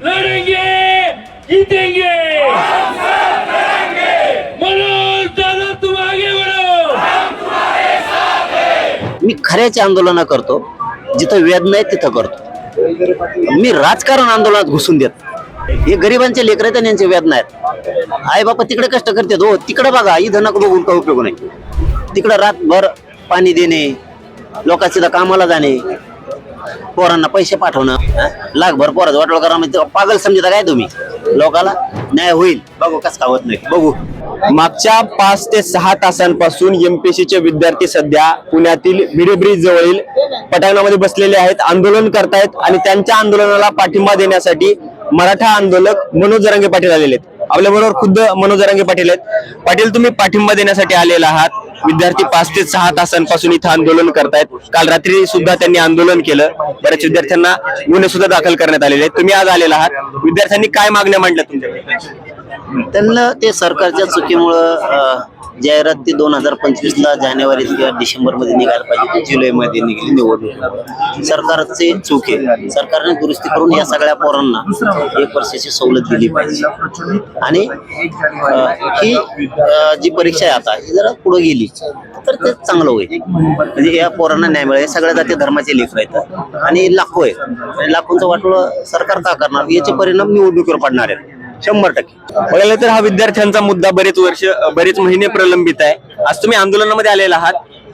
लढेंगे जीतेंगे मनोज दादा तुम आगे बढ़ो। मी खऱ्याचे आंदोलन करतो, जिथं वेद नाही तिथं करतो। मी राजकारण आंदोलनात घुसून देत। हे गरिबांचे लेकर आहेत आणि यांचे वेद नाहीत। आई बापा तिकडे कष्ट करतात हो, तिकडे बघा, इथं नको बघून काय उपयोग नाही। तिकडे रातभर पाणी देणे, लोकांच्या कामाला जाणे, पोरांना पैसे पाठवणं, लाखभर पोराचं वाटोळ करा म्हणजे पागल समजता काय तुम्ही? लोकाला न्याय होईल बघू, कस का होत नाही बघू। मागच्या 5 ते 6 तासांपासून एमपीएससीचे विद्यार्थी सध्या पुण्यातील भिडे ब्रिज जवळील पटांगणामध्ये बसलेले आहेत, आंदोलन करतायत आणि त्यांच्या आंदोलनाला पाठिंबा देण्यासाठी मराठा आंदोलक मनोज जरांगे पाटील आलेले आहेत। आपल्याबरोबर खुद्द मनोज जरांगे पाटील आहेत। पाटील, तुम्ही पाठिंबा देण्यासाठी आलेला आहात। विद्यार्थी 5 ते 6 तासांपासून इथं आंदोलन करतायत। काल रात्री सुद्धा त्यांनी आंदोलन केलं, बऱ्याच विद्यार्थ्यांना गुन्हे सुद्धा दाखल करण्यात आलेले आहेत। तुम्ही आज आलेला आहात, विद्यार्थ्यांनी काय मागण्या मांडल्या तुमच्याकडे? त्यांना ते सरकारच्या चुकीमुळं जाहिरात ती 2025ला जानेवारी किंवा डिसेंबर मध्ये निघायला पाहिजे, जुलै मध्ये निघाली निवडणूक। सरकारचे चूक आहे, सरकारने दुरुस्ती करून या सगळ्या पोरांना 1 वर्षाची सवलत दिली पाहिजे। आणि ही जी परीक्षा आहे आता ही जरा पुढे गेली तर ते चांगलं होईल, म्हणजे या पोरांना न्याय मिळेल। सगळ्या जाती धर्माचे लेकर आहेत आणि लाखो आहेत, आणि लाखोंचं वाटोळं सरकार का करणार? याचे परिणाम निवडणुकीवर पडणार आहेत 100%। बघायला तर हा विद्यार्थ्यांचा मुद्दा बरेच महिने प्रलंबित आहे। आज तुम्ही आंदोलनामध्ये आलेला आहात,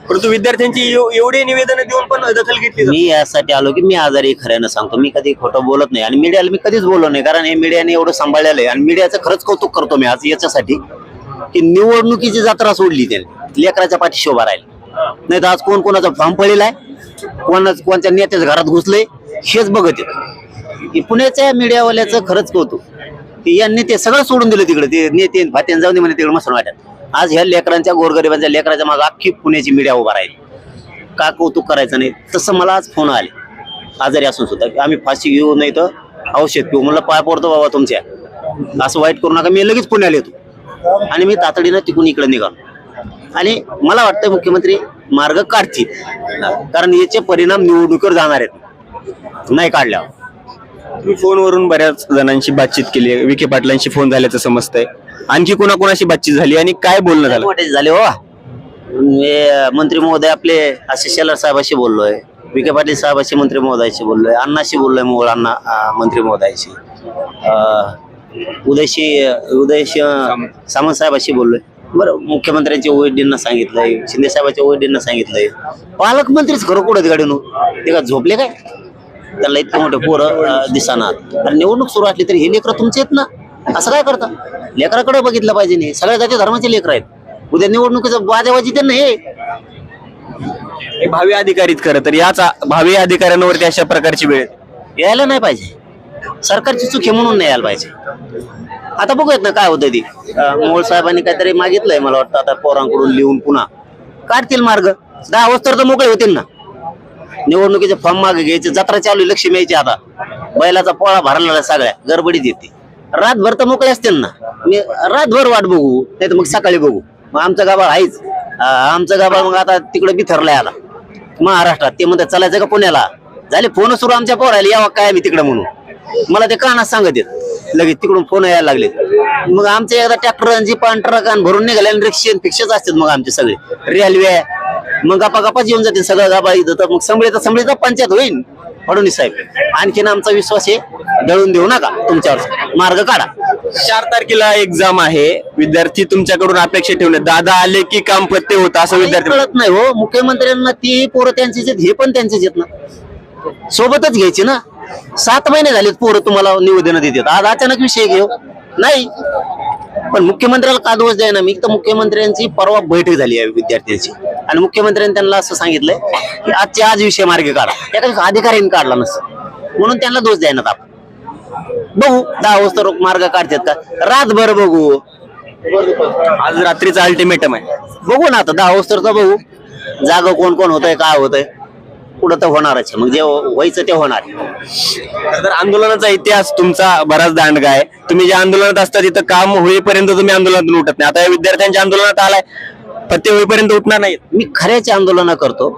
परंतु विद्यार्थ्यांची एवढे निवेदन देऊन पण दखल घेतली। मी यासाठी आलो की मी आजारी खऱ्यानं सांगतो, मी कधी खोटं बोलत नाही आणि मीडियाला मी कधीच बोललो नाही, कारण हे मीडियाने एवढं सांभाळलेलं आहे। आणि मीडियाचं खरंच कौतुक करतो मी आज याच्यासाठी की निवडणुकीची जत्रा सोडली त्यांनी, लेकराच्या पाठीशी उभा राहिला। नाही तर आज कोण कोणाचा फॉर्म पडलेला आहे, कोणत्या नेत्याच्या घरात घुसलंय हेच बघत येत। पुण्याच्या मीडियावाल्याचं खरंच कौतुक की यांनी ते सगळं सोडून दिलं तिकडे, ते नेते फात्यान जाऊन म्हणजे तिकडे मसून वाटत। आज ह्या लेकरांच्या गोरगरिबांच्या लेकराच्या मागे अख्खी पुण्याची मीडिया उभा राहील। का कौतुक करायचं नाही? तसं मला आज फोन आले आजारी असून सुद्धा की आम्ही फाशी घेऊ, नाही तर औषध घेऊ। म्हणलं पाय पडतो बाबा तुमच्या, असं वाईट करू नका। मी लगेच पुण्याला येतो आणि मी तातडीनं तिकडून इकडे निघालो। आणि मला वाटतं मुख्यमंत्री मार्ग काढतील, कारण याचे परिणाम निवडणुकीवर जाणार आहेत नाही काढल्यावर। तुम्ही फोनवरून बऱ्याच जणांशी बातचीत केली आहे, विखे पाटलांशी फोन झाल्याचं समजतंय, आणखी कोणाकोणाशी बातचीत झाली आणि काय बोलणं झालं? झाले हो, मंत्री महोदय आपले आशिष शेलार साहेबांशी बोललोय, विखे पाटील साहेबांशी मंत्री महोदयाशी बोललोय, अण्णाशी बोललोय, मोहोळ अण्णा मंत्री महोदयाशी, उदय सामंत साहेबांशी बोललोय। बरं, मुख्यमंत्र्यांच्या ओएडींना सांगितलंय, शिंदे साहेबांच्या ओएडींना सांगितलंय। पालकमंत्रीच खरं कुठं गाडीनं ते का झोपले काय? त्याला इतके मोठे पोरं दिसणार आणि निवडणूक सुरू असली तरी हे लेकरं तुमचे आहेत ना, असं काय करता? लेकराकडे बघितलं पाहिजे नाही, सगळ्या जाती धर्माचे लेकर आहेत। उद्या निवडणुकीचं बाजाबाजी त्यांना हे भावी अधिकारीत खरं तर याच भावी अधिकाऱ्यांवरती अशा प्रकारची वेळ यायला नाही पाहिजे, सरकारची चूक आहे म्हणून नाही यायला पाहिजे। आता बघूयात ना काय होतं ती। मोहोळ साहेबांनी काहीतरी मागितलंय मला वाटतं, आता पोरांकडून लिहून पुन्हा काढतील मार्ग। 10 वाजता तर मोकळे होतील ना। निवडणुकीचे फॉर्म मागे घ्यायचे, जत्रा चालू आहे, लक्ष्मी यायची आता, बैलाचा पोळा भरलेला सगळ्या गडबडीत येते। रातभर तर मोकळे असतील ना, मी रातभर वाट बघू, नाही तर मग सकाळी बघू। मग आमचं गाभा आहेच, आमचं गाभा मग आता तिकडे बिथरलाय आला महाराष्ट्रात। ते म्हणतात चालायचं का पुण्याला? झाले फोन सुरू आमच्या पोरायला, यावं काय मी तिकडे म्हणून। मला ते कानात सांगत येत, लगेच तिकडून फोन यायला लागले। मग आमच्या एकदा ट्रॅक्टर जीपान ट्रक भरून निघाले आणि रिक्षे फिक्षेच असतात मग आमचे सगळे, रेल्वे मग गप्पा येऊन जातील सगळं गाबा इथं। तर मग संभळीचा पंचायत होईल फडणवीस साहेब। आणखीन आमचा विश्वास आहे, दळून देऊ नका, तुमच्यावर मार्ग काढा। 4 तारखेला एक्झाम आहे, विद्यार्थी तुमच्याकडून अपेक्षा ठेवले, दादा आले की काम पत्ते होतं असं विद्यार्थी कळत नाही हो मुख्यमंत्र्यांना। ती पोरं त्यांचीच आहेत, हे पण त्यांचेच आहेत ना, सोबतच घ्यायची ना। 7 महिने झालेत पोरं तुम्हाला निवेदन देतात, आज अचानक विषय घेऊ नाही। पण मुख्यमंत्र्याला का दोष द्यायना मी? तर मुख्यमंत्र्यांची परवा बैठक झाली आहे विद्यार्थ्यांची आणि मुख्यमंत्र्यांनी त्यांना असं सांगितलंय की आजच्या आज विषय मार्गे काढा। त्या अधिकाऱ्यांनी काढला नसतं म्हणून त्यांना दोष द्यायना। आपण बघू 10 वाजता मार्ग काढतात का, रातभर बघू। आज रात्रीचा अल्टिमेटम आहे, बघू ना आता 10 वाजता बघू, जागा कोण कोण होतंय काय होतंय, पुढं तर होणारच, मग जे व्हायचं ते होणार। तर आंदोलनाचा इतिहास तुमचा बराच दांडगा आहे, तुम्ही ज्या आंदोलनात असता तिथं काम होईपर्यंत तुम्ही आंदोलनातून उठत नाही। आता या विद्यार्थ्यांच्या आंदोलनात आलाय, पत्ते होईपर्यंत उठणार नाही। मी खऱ्याचे आंदोलन करतो,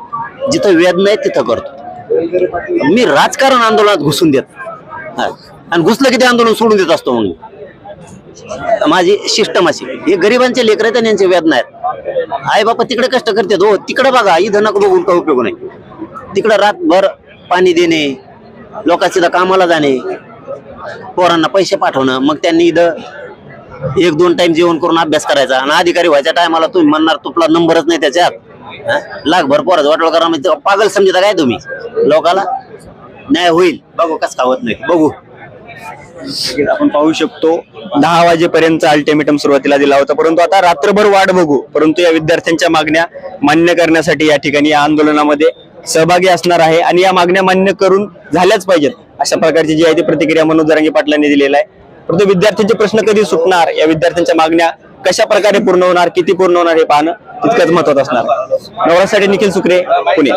जिथं वेद नाही तिथं करतो। मी राजकारण आंदोलनात घुसून देत। आणि घुसलं की ते आंदोलन सोडून देत असतो मग माझी सिस्टम अशी. हे गरिबांचे लेकर आहेत आणि यांचे वेदना आहेत. आई बापा तिकडे कष्ट करतात हो, तिकडे बघा, इथं नको बघून काही उपयोग नाही. तिकडे रातभर पाणी देणे, लोकांच्या कामाला जाणे, पोरांना पैसे पाठवणं, मग त्यांनी इथं 1-2 टाइम जेवण करून अभ्यास करायचा. आणि अधिकारी व्हायच्या टायमाला तुम्ही म्हणणार तुला नंबरच नाही त्याच्यात, लाखभर पोराचं वाटोळ करा, म्हणजे पागल समजता काय तुम्ही लोकाला? न्याय होईल, बघू कस होत नाही, बघू. आपण पाहू शकतो 10 वाजेपर्यंत अल्टिमेटम सुरुवातीला दिला होता, परंतु आता रात्रभर वाट बघू. परंतु या विद्यार्थ्यांच्या मागण्या मान्य करण्यासाठी या ठिकाणी या आंदोलनामध्ये सहभागी असणार आहे आणि या मागण्या मान्य करून झाल्याच पाहिजेत, अशा प्रकारची जी आहे ती प्रतिक्रिया मनोज जरांगे पाटलांनी दिलेला आहे. परंतु विद्यार्थ्यांचे प्रश्न कधी सुटणार, या विद्यार्थ्यांच्या मागण्या कशा प्रकारे पूर्ण होणार, किती पूर्ण होणार हे पाहणं तितकंच महत्वाचं असणार. नवरासाठी निखिल सुक्रे, पुणे.